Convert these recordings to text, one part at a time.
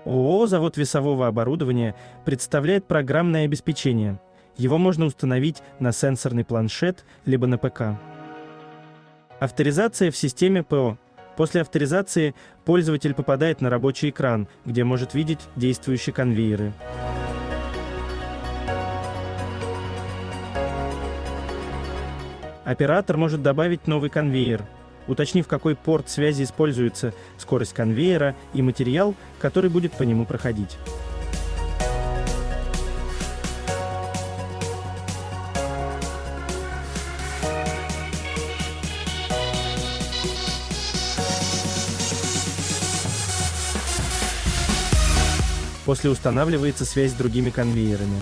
ООО «Завод весового оборудования» представляет программное обеспечение. Его можно установить на сенсорный планшет либо на ПК. Авторизация в системе ПО. После авторизации пользователь попадает на рабочий экран, где может видеть действующие конвейеры. Оператор может добавить новый конвейер, уточнив, какой порт связи используется, скорость конвейера и материал, который будет по нему проходить. После устанавливается связь с другими конвейерами.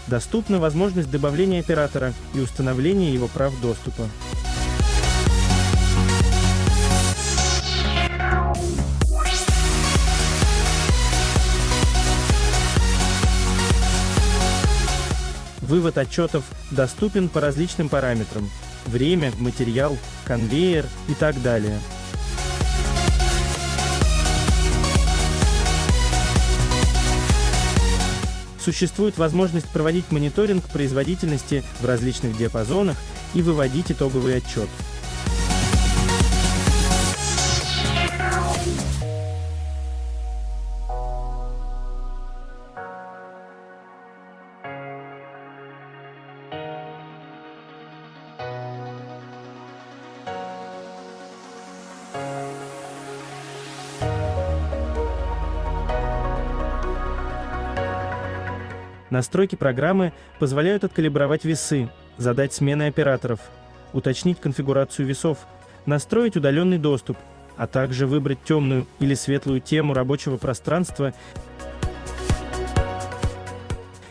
Доступна возможность добавления оператора и установления его прав доступа. Вывод отчетов доступен по различным параметрам: время, материал, конвейер и так далее. Существует возможность проводить мониторинг производительности в различных диапазонах и выводить итоговый отчет. Настройки программы позволяют откалибровать весы, задать смены операторов, уточнить конфигурацию весов, настроить удаленный доступ, а также выбрать темную или светлую тему рабочего пространства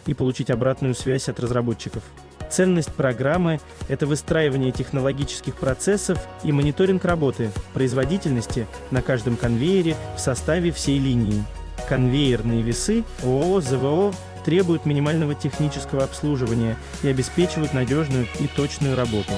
и получить обратную связь от разработчиков. Ценность программы – это выстраивание технологических процессов и мониторинг работы, производительности на каждом конвейере в составе всей линии. Конвейерные весы ООО «ЗВО» требуют минимального технического обслуживания и обеспечивают надежную и точную работу.